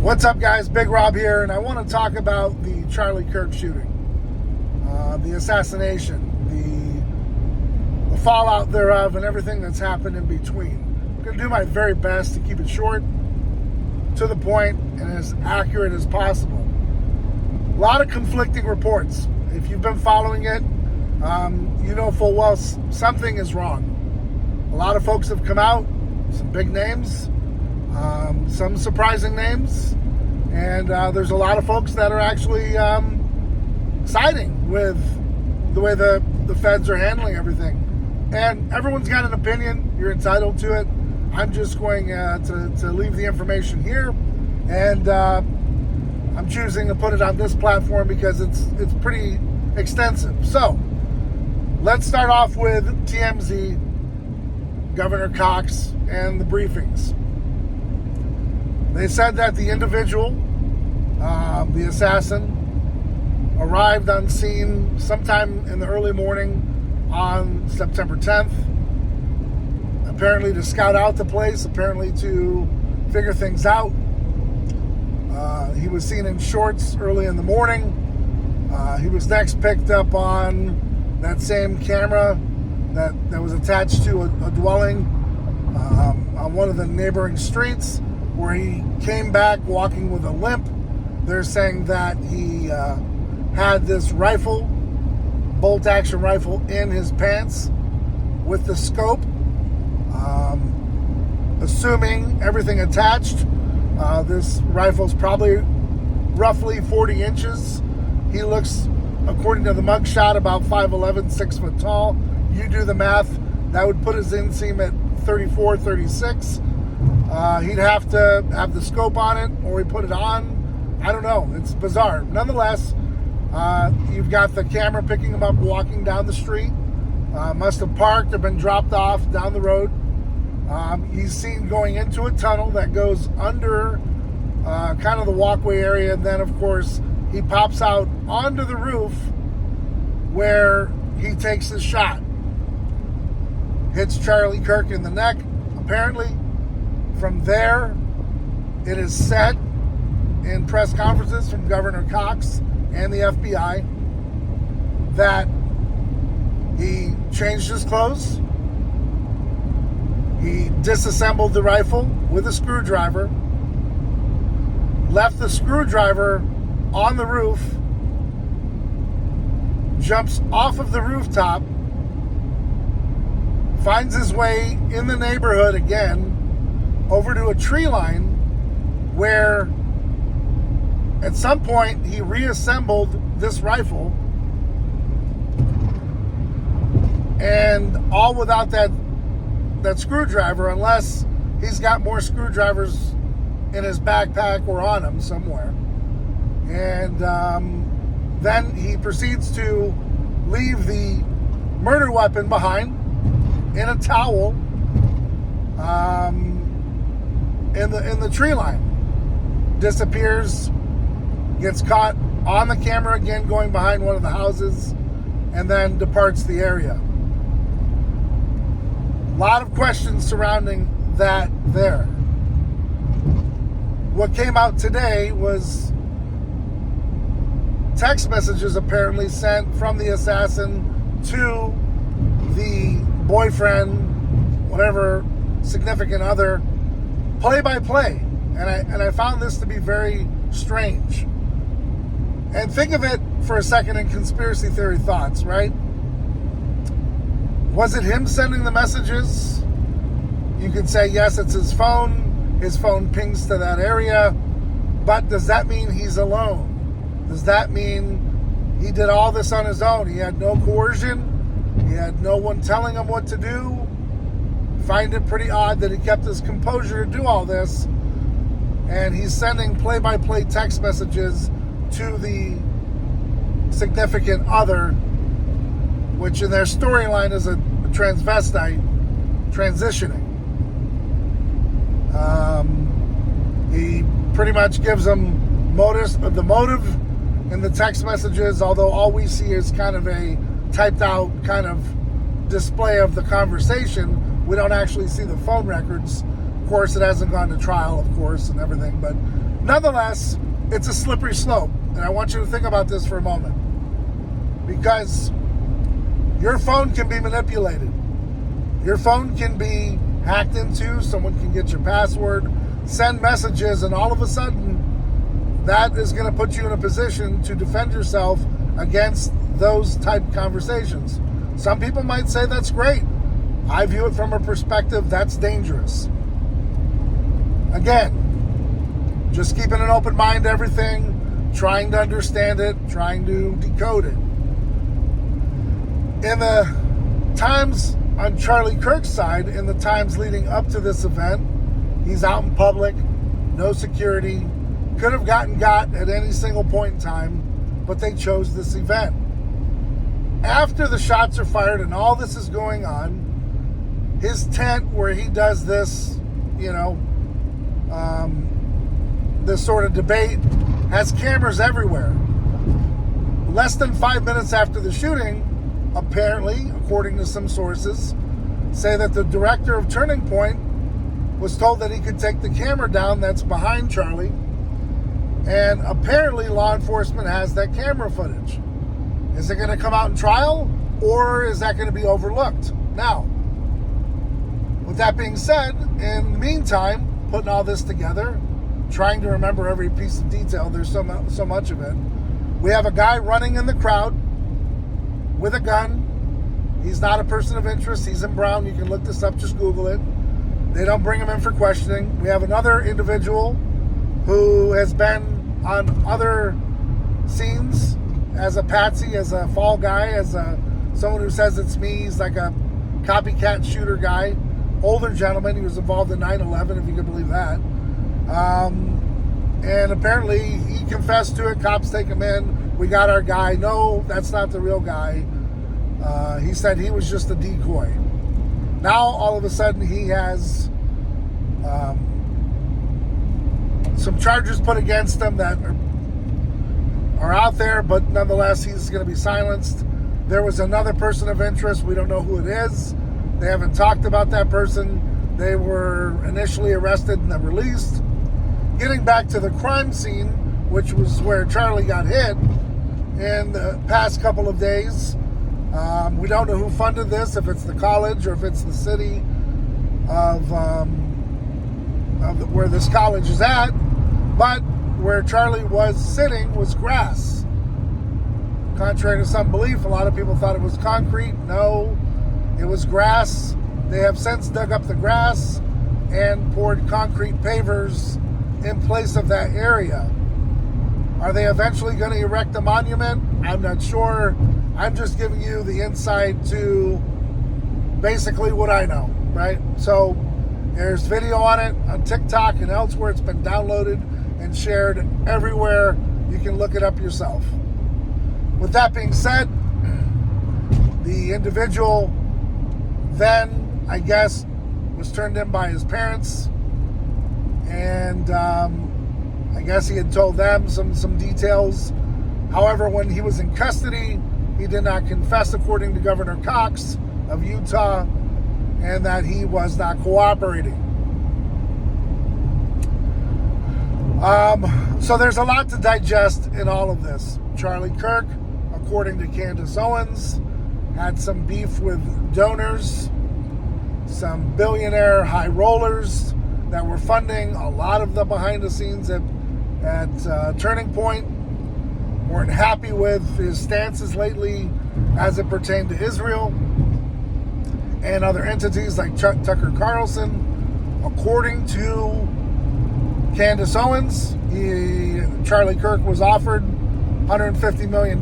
What's up, guys? Big Rob here, and I want to talk about the Charlie Kirk shooting, the assassination, the fallout thereof, and everything that's happened in between. I'm going to do my very best to keep it short, to the point, and as accurate as possible. A lot of conflicting reports. If you've been following it, you know full well something is wrong. A lot of folks have come out, some big names, some surprising names, and there's a lot of folks that are actually siding with the way the feds are handling everything. And everyone's got an opinion. You're entitled to it. I'm just going to leave the information here, and I'm choosing to put it on this platform because it's pretty extensive. So let's start off with TMZ, Governor Cox, and the briefings. They said that the individual, the assassin, arrived on scene sometime in the early morning on September 10th, apparently to scout out the place, apparently to figure things out. He was seen in shorts early in the morning. He was next picked up on that same camera that was attached to a dwelling on one of the neighboring streets, where he came back walking with a limp. They're saying that he had this rifle, bolt-action rifle, in his pants with the scope. Assuming everything attached, this rifle's probably roughly 40 inches. He looks, according to the mugshot, about 5'11", 6 foot tall. You do the math. That would put his inseam at 34, 36. He'd have to have the scope on it, or he put it on. I don't know. It's bizarre. Nonetheless, you've got the camera picking him up walking down the street. Must have parked or been dropped off down the road. He's seen going into a tunnel that goes under kind of the walkway area, and then, of course, he pops out onto the roof where he takes his shot. Hits Charlie Kirk in the neck, apparently. From there, it is said in press conferences from Governor Cox and the FBI that he changed his clothes. He disassembled the rifle with a screwdriver, left the screwdriver on the roof, jumps off of the rooftop, finds his way in the neighborhood again, over to a tree line where at some point he reassembled this rifle, and all without that screwdriver, unless he's got more screwdrivers in his backpack or on him somewhere. And then he proceeds to leave the murder weapon behind in a towel in the tree line. Disappears, gets caught on the camera again going behind one of the houses, and then departs the area. A lot of questions surrounding that there. What came out today was text messages apparently sent from the assassin to the boyfriend, whatever, significant other, play by play. And I found this to be very strange. And think of it for a second in conspiracy theory thoughts, right? Was it him sending the messages? You could say, yes, it's his phone. His phone pings to that area. But does that mean he's alone? Does that mean he did all this on his own? He had no coercion. He had no one telling him what to do. Find it pretty odd that he kept his composure to do all this. And he's sending play-by-play text messages to the significant other, which in their storyline is a transvestite transitioning. He pretty much gives them the motive in the text messages, although all we see is kind of a typed out kind of display of the conversation. We don't actually see the phone records course, it hasn't gone to trial, of course, and everything. But nonetheless, it's a slippery slope. And I want you to think about this for a moment. Because your phone can be manipulated. Your phone can be hacked into. Someone can get your password, send messages, and all of a sudden, that is going to put you in a position to defend yourself against those type conversations. Some people might say that's great. I view it from a perspective that's dangerous. Again, just keeping an open mind to everything, trying to understand it, trying to decode it. In the times on Charlie Kirk's side, in the times leading up to this event, he's out in public, no security, could have gotten got at any single point in time, but they chose this event. After the shots are fired and all this is going on, his tent where he does this, this sort of debate has cameras everywhere. Less than 5 minutes after the shooting, apparently, according to some sources, say that the director of Turning Point was told that he could take the camera down that's behind Charlie, and apparently law enforcement has that camera footage. Is it going to come out in trial, or is that going to be overlooked? Now, with that being said, in the meantime, putting all this together, trying to remember every piece of detail, there's so much of it. We have a guy running in the crowd with a gun. He's not a person of interest. He's in brown. You can look this up. Just Google it. They don't bring him in for questioning. We have another individual who has been on other scenes as a patsy, as a fall guy, as someone who says it's me. He's like a copycat shooter guy. Older gentleman. He was involved in 9/11, if you can believe that. And apparently he confessed to it. Cops take him in. We got our guy. No, that's not the real guy. He said he was just a decoy. Now, all of a sudden, he has some charges put against him that are out there, but nonetheless, he's going to be silenced. There was another person of interest. We don't know who it is. They haven't talked about that person. They were initially arrested and then released. Getting back to the crime scene, which was where Charlie got hit in the past couple of days. We don't know who funded this, if it's the college or if it's the city of where this college is at. But where Charlie was sitting was grass. Contrary to some belief, a lot of people thought it was concrete. No, it was grass. They have since dug up the grass and poured concrete pavers in place of that area. Are they eventually going to erect a monument? I'm not sure. I'm just giving you the insight to basically what I know, right? So there's video on it on TikTok and elsewhere. It's been downloaded and shared everywhere. You can look it up yourself. With that being said, the individual then, I guess, was turned in by his parents, and I guess he had told them some details. However, when he was in custody, he did not confess, according to Governor Cox of Utah, and that he was not cooperating. So there's a lot to digest in all of this. Charlie Kirk, according to Candace Owens, had some beef with donors, some billionaire high rollers that were funding a lot of the behind the scenes at Turning Point. Weren't happy with his stances lately as it pertained to Israel and other entities like Tucker Carlson. According to Candace Owens, Charlie Kirk was offered $150 million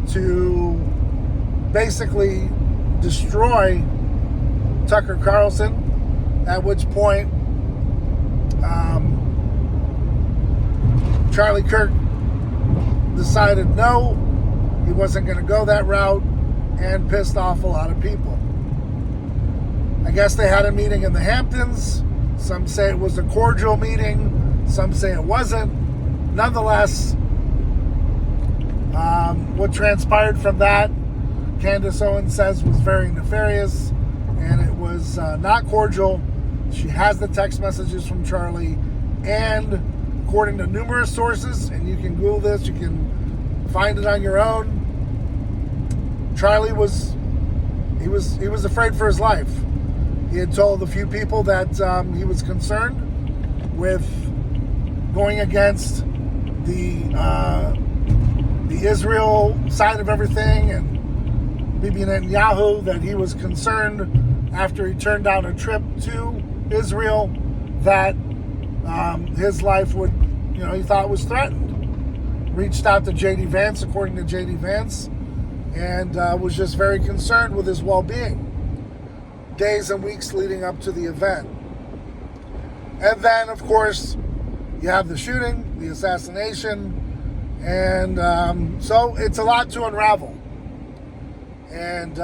to basically destroy Tucker Carlson, at which point Charlie Kirk decided no, he wasn't going to go that route, and pissed off a lot of people. I guess they had a meeting in the Hamptons. Some say it was a cordial meeting. Some say it wasn't. Nonetheless, what transpired from that, Candace Owens says, was very nefarious, and it was not cordial. She has the text messages from Charlie, and according to numerous sources, and you can Google this, you can find it on your own, Charlie was afraid for his life. He had told a few people that he was concerned with going against the Israel side of everything, and Bibi Netanyahu, that he was concerned after he turned down a trip to Israel that his life would, he thought was threatened. Reached out to J.D. Vance, according to J.D. Vance, and was just very concerned with his well-being days and weeks leading up to the event. And then, of course, you have the shooting, the assassination, and so it's a lot to unravel. And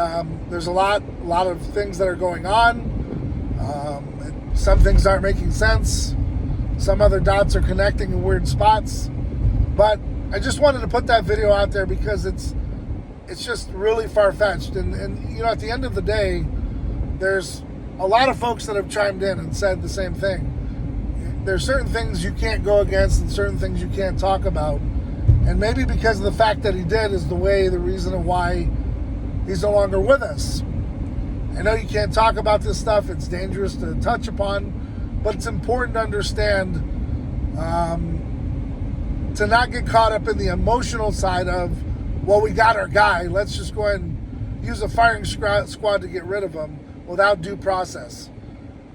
there's a lot of things that are going on. Some things aren't making sense. Some other dots are connecting in weird spots. But I just wanted to put that video out there because it's just really far-fetched. And at the end of the day, there's a lot of folks that have chimed in and said the same thing. There's certain things you can't go against and certain things you can't talk about. And maybe because of the fact that he did is the reason why he's no longer with us. I know you can't talk about this stuff. It's dangerous to touch upon, but it's important to understand to not get caught up in the emotional side of, well, we got our guy. Let's just go ahead and use a firing squad to get rid of him without due process.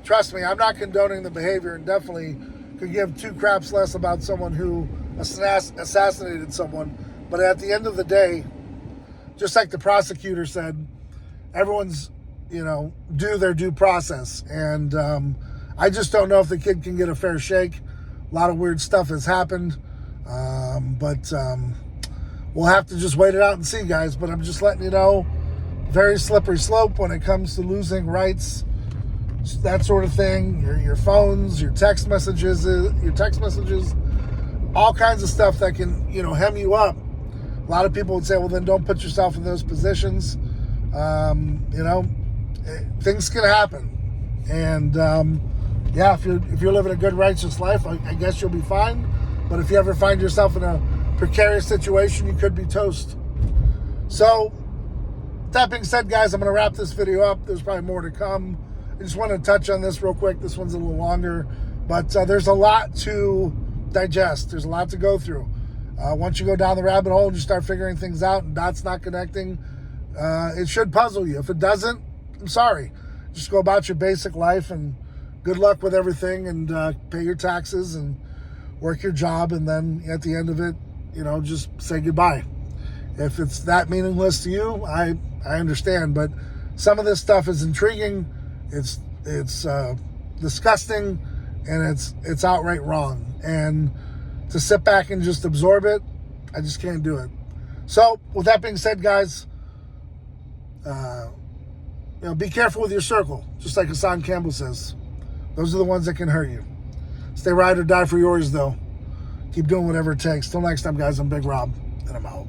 Trust me, I'm not condoning the behavior, and definitely could give two craps less about someone who assassinated someone. But at the end of the day, just like the prosecutor said, everyone's, due their due process. And I just don't know if the kid can get a fair shake. A lot of weird stuff has happened. But we'll have to just wait it out and see, guys. But I'm just letting you know, very slippery slope when it comes to losing rights, that sort of thing. Your phones, your text messages, all kinds of stuff that can, hem you up. A lot of people would say, well, then don't put yourself in those positions. Things can happen. And if you're living a good, righteous life, I guess you'll be fine. But if you ever find yourself in a precarious situation, you could be toast. So, that being said, guys, I'm going to wrap this video up. There's probably more to come. I just want to touch on this real quick. This one's a little longer. But there's a lot to digest. There's a lot to go through. Once you go down the rabbit hole and you start figuring things out and dots not connecting, it should puzzle you. If it doesn't, I'm sorry. Just go about your basic life, and good luck with everything, and pay your taxes and work your job, and then at the end of it, just say goodbye. If it's that meaningless to you, I understand, but some of this stuff is intriguing, it's disgusting, and it's outright wrong. And to sit back and just absorb it, I just can't do it. So, with that being said, guys, be careful with your circle, just like Hassan Campbell says. Those are the ones that can hurt you. Stay ride or die for yours, though. Keep doing whatever it takes. Till next time, guys, I'm Big Rob, and I'm out.